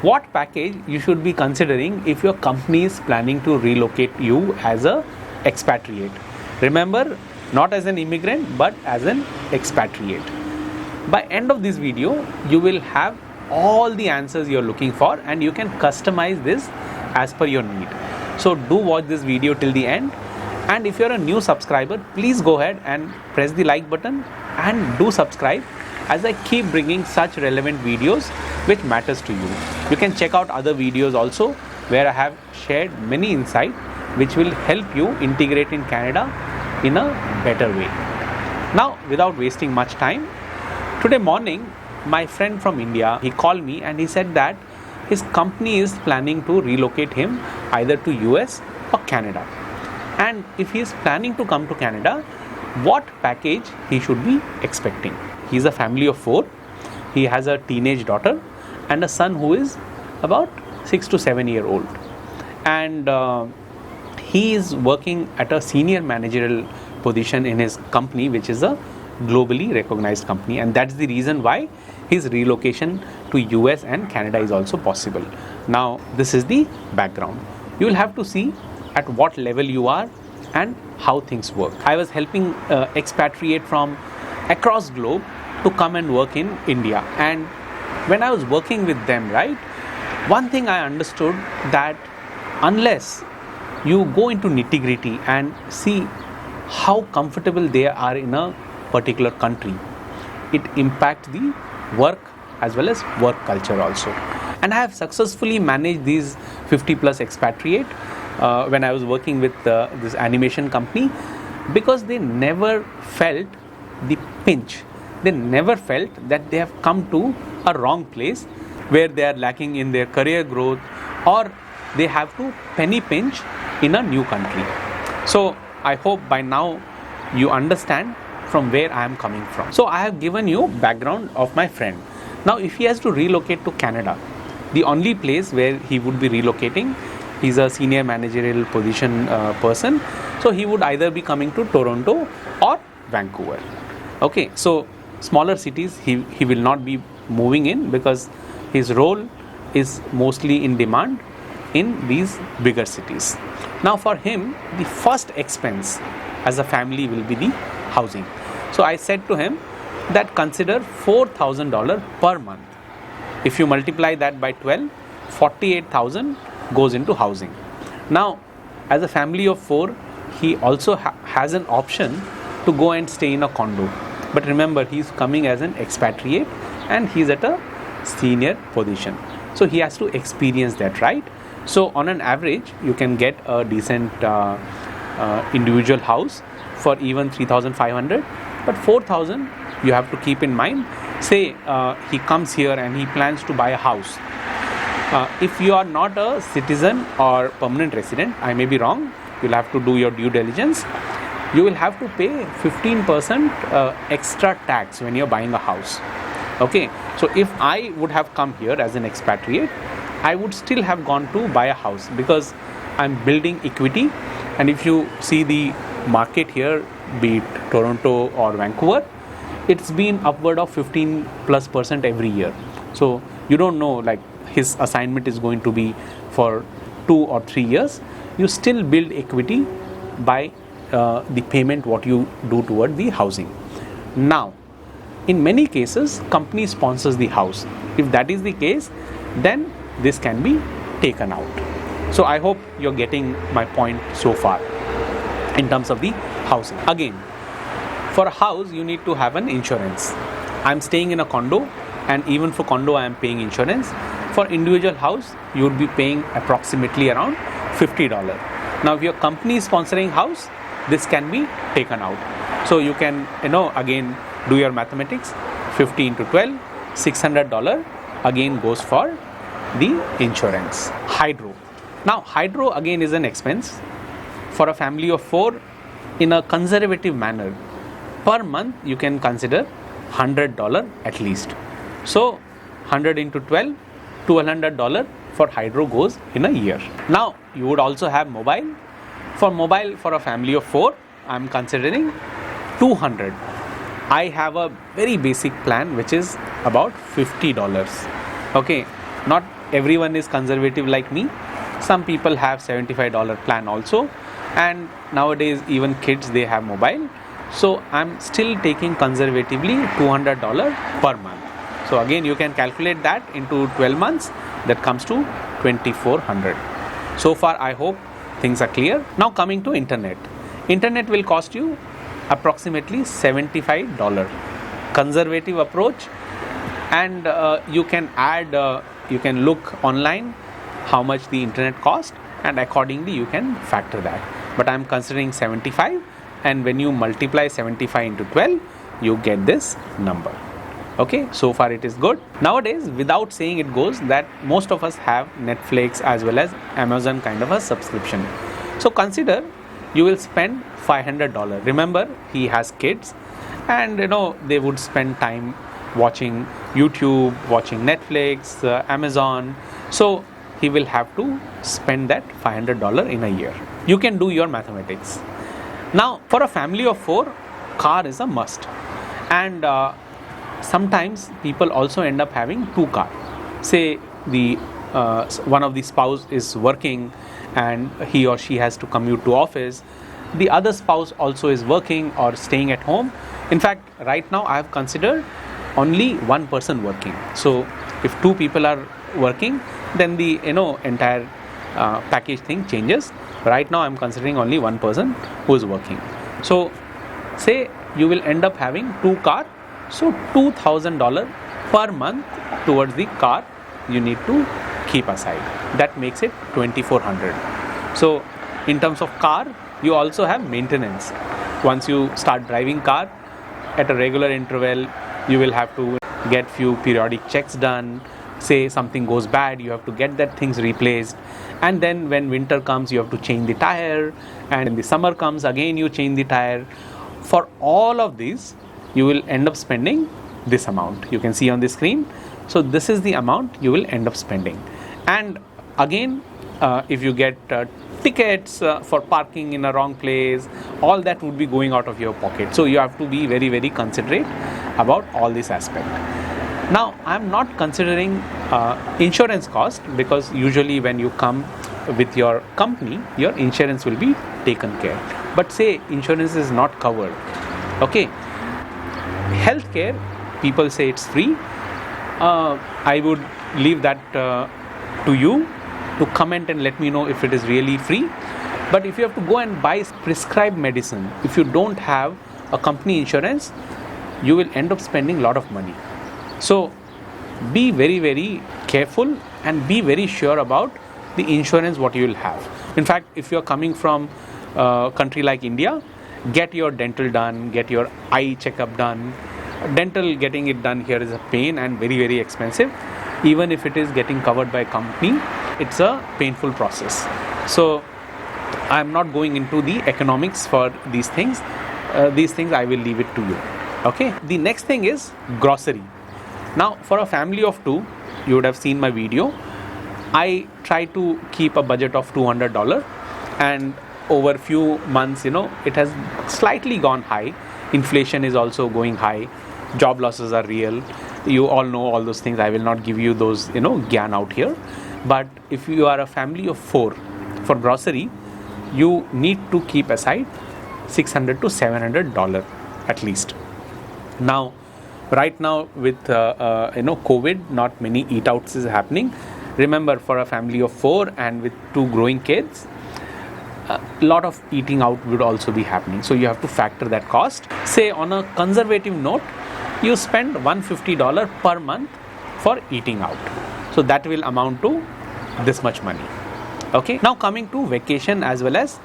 what package you should be considering if your company is planning to relocate you as a expatriate. Remember, not as an immigrant but as an expatriate. By end of this video, you will have all the answers you're looking for and you can customize this as per your need. So do watch this video till the end, and if you're a new subscriber, please go ahead and press the like button and do subscribe as I keep bringing such relevant videos which matters to you. You can check out other videos also where I have shared many insights which will help you integrate in Canada in a better way. Now, without wasting much time, today morning my friend from India, he called me and he said that his company is planning to relocate him either to US or Canada. And if he is planning to come to Canada, what package he should be expecting. He's a family of 4. He has a teenage daughter and a son who is about 6 to 7 year old. And he is working at a senior managerial position in his company, which is a globally recognized company, and that's the reason why his relocation to US and Canada is also possible. Now, this is the background. You will have to see at what level you are and how things work. I was helping expatriate from across globe to come and work in India, and when I was working with them, right, one thing I understood that unless you go into nitty-gritty and see how comfortable they are in a particular country, it impacts the work as well as work culture also. And I have successfully managed these 50 plus expatriate when I was working with this animation company, because they never felt the pinch. They never felt that they have come to a wrong place where they are lacking in their career growth or they have to penny pinch in a new country. So I hope by now you understand from where I am coming from. So I have given you background of my friend. Now if he has to relocate to Canada, the only place where he would be relocating, he's a senior managerial position person, so he would either be coming to Toronto or Vancouver. Okay, so smaller cities he will not be moving in because his role is mostly in demand in these bigger cities. Now for him, the first expense as a family will be the housing. So I said to him that consider $4,000 per month. If you multiply that by 12, 48,000 goes into housing. Now, as a family of 4, he also has an option to go and stay in a condo. But remember, he's coming as an expatriate and he's at a senior position. So he has to experience that, right? So on an average, you can get a decent individual house for even 3,500, but 4,000 you have to keep in mind. Say he comes here and he plans to buy a house. If you are not a citizen or permanent resident, I may be wrong, you'll have to do your due diligence. You will have to pay 15% extra tax when you're buying a house. Okay, so if I would have come here as an expatriate, I would still have gone to buy a house because I'm building equity. And if you see the market here, be it Toronto or Vancouver, it's been upward of 15+% every year. So you don't know, like his assignment is going to be for 2 or 3 years. You still build equity by the payment what you do toward the housing. Now, in many cases, company sponsors the house. If that is the case, then this can be taken out. So I hope you're getting my point so far in terms of the housing. Again, for a house, you need to have an insurance. I'm staying in a condo, and even for condo, I am paying insurance. For individual house, you would be paying approximately around $50. Now, if your company is sponsoring house, this can be taken out. So you can, again, do your mathematics. 50 into 12, $600 again goes for the insurance. Hydro. Now, hydro again is an expense. For a family of 4, in a conservative manner, per month you can consider $100 at least. So 100 into 12, $1,200 for hydro goes in a year. Now you would also have mobile. For mobile, for a family of 4, I am considering $200. I have a very basic plan which is about $50. Okay, not everyone is conservative like me. Some people have $75 plan also, and nowadays even kids, they have mobile. So I'm still taking conservatively $200 per month. So again, you can calculate that into 12 months. That comes to 2400. So far, I hope things are clear. Now coming to internet. Internet will cost you approximately $75. Conservative approach, and you can add, you can look online how much the internet cost, and accordingly you can factor that. But I'm considering 75, and when you multiply 75 into 12, you get this number. Okay, so far it is good. Nowadays, without saying it goes, that most of us have Netflix as well as Amazon kind of a subscription. So consider you will spend $500. Remember, he has kids, and they would spend time watching YouTube, watching Netflix, Amazon. So he will have to spend that $500 in a year. You can do your mathematics. Now, for a family of 4, car is a must. And sometimes people also end up having 2 cars. Say the one of the spouse is working and he or she has to commute to office. The other spouse also is working or staying at home. In fact, right now I have considered only one person working. So if 2 people are working, then the entire package thing changes. Right now I'm considering only one person who is working. So say you will end up having 2 cars. So $2,000 per month towards the car you need to keep aside. That makes it 2400. So in terms of car, you also have maintenance. Once you start driving car at a regular interval, you will have to get few periodic checks done. Say something goes bad, you have to get that things replaced. And then when winter comes, you have to change the tire. And when the summer comes, again you change the tire. For all of these, you will end up spending this amount. You can see on the screen. So this is the amount you will end up spending. And again, if you get tickets for parking in a wrong place, all that would be going out of your pocket. So you have to be very, very considerate about all this aspect. Now, I'm not considering insurance cost, because usually when you come with your company, your insurance will be taken care. But say insurance is not covered. Okay. Healthcare, people say it's free. I would leave that to you to comment and let me know if it is really free. But if you have to go and buy prescribed medicine, if you don't have a company insurance, you will end up spending a lot of money. So be very, very careful and be very sure about the insurance what you will have. In fact, if you are coming from a country like India, get your dental done, get your eye checkup done. Dental, getting it done here is a pain and very, very expensive. Even if it is getting covered by a company, it's a painful process. So I'm not going into the economics for these things. These things I will leave it to you. Okay. The next thing is grocery. Now, for a family of 2, you would have seen my video. I try to keep a budget of $200, and over few months, it has slightly gone high. Inflation is also going high. Job losses are real. You all know all those things. I will not give you those, gyan out here. But if you are a family of 4, for grocery, you need to keep aside $600 to $700 at least. Now, right now with COVID, not many eat outs is happening. Remember, for a family of 4 and with 2 growing kids, a lot of eating out would also be happening. So you have to factor that cost. Say on a conservative note, you spend $150 per month for eating out. So that will amount to this much money. Okay. Now coming to vacation as well as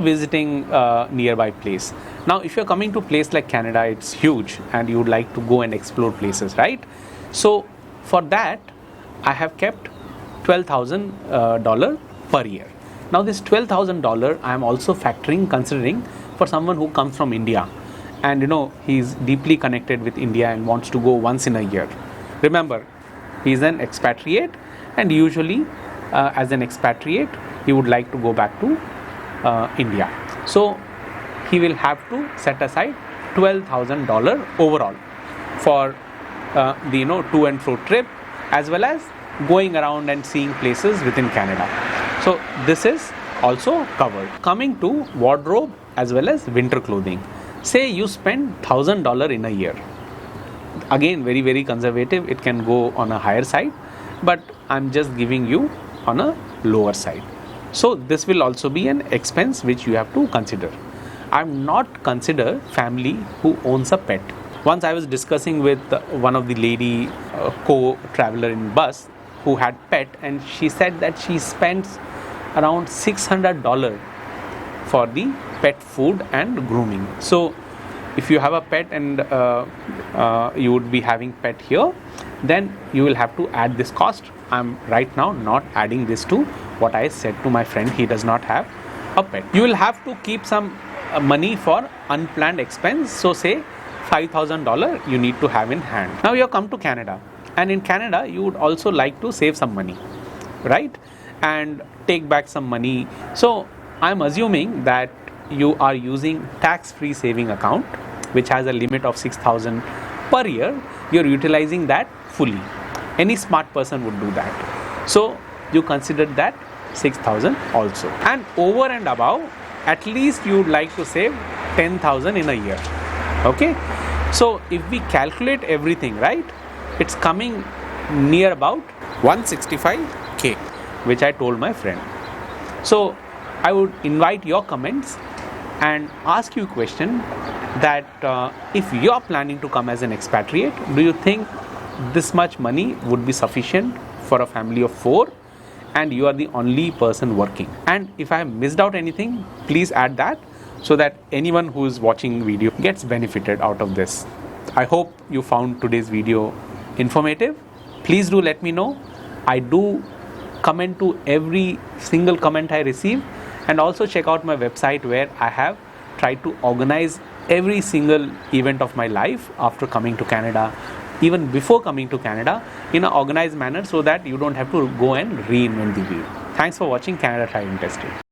visiting a nearby place. Now if you're coming to a place like Canada, it's huge and you would like to go and explore places, right? So for that, I have kept $12,000 per year. Now this $12,000 I am also considering for someone who comes from India and he's deeply connected with India and wants to go once in a year. Remember, he's an expatriate, and usually as an expatriate he would like to go back to India. So he will have to set aside $12,000 overall for the to and fro trip, as well as going around and seeing places within Canada. So this is also covered. Coming to wardrobe as well as winter clothing. Say you spend $1,000 in a year. Again, very, very conservative. It can go on a higher side, but I'm just giving you on a lower side. So this will also be an expense which you have to consider. I'm not consider family who owns a pet. Once I was discussing with one of the lady co-traveler in bus who had pet, and she said that she spends around $600 for the pet food and grooming. So if you have a pet and you would be having pet here, then you will have to add this cost. I'm right now not adding this to what I said to my friend. He does not have a pet. You will have to keep some money for unplanned expense. So say $5,000 you need to have in hand. Now you have come to Canada, and in Canada you would also like to save some money, right? And take back some money. So I'm assuming that you are using tax-free saving account, which has a limit of $6,000 per year. You're utilizing that fully. Any smart person would do that. So you consider that $6,000 also. And over and above, at least you would like to save $10,000 in a year. Okay. So if we calculate everything, right, it's coming near about 165K, which I told my friend. So I would invite your comments and ask you a question that if you are planning to come as an expatriate, do you think this much money would be sufficient for a family of 4 and you are the only person working? And if I have missed out anything, please add that so that anyone who is watching video gets benefited out of this. I hope you found today's video informative. Please do let me know. I do comment to every single comment I receive, and also check out my website where I have tried to organize every single event of my life after coming to Canada, even before coming to Canada, in an organized manner so that you don't have to go and reinvent the wheel. Thanks for watching Canada Tried and Tested.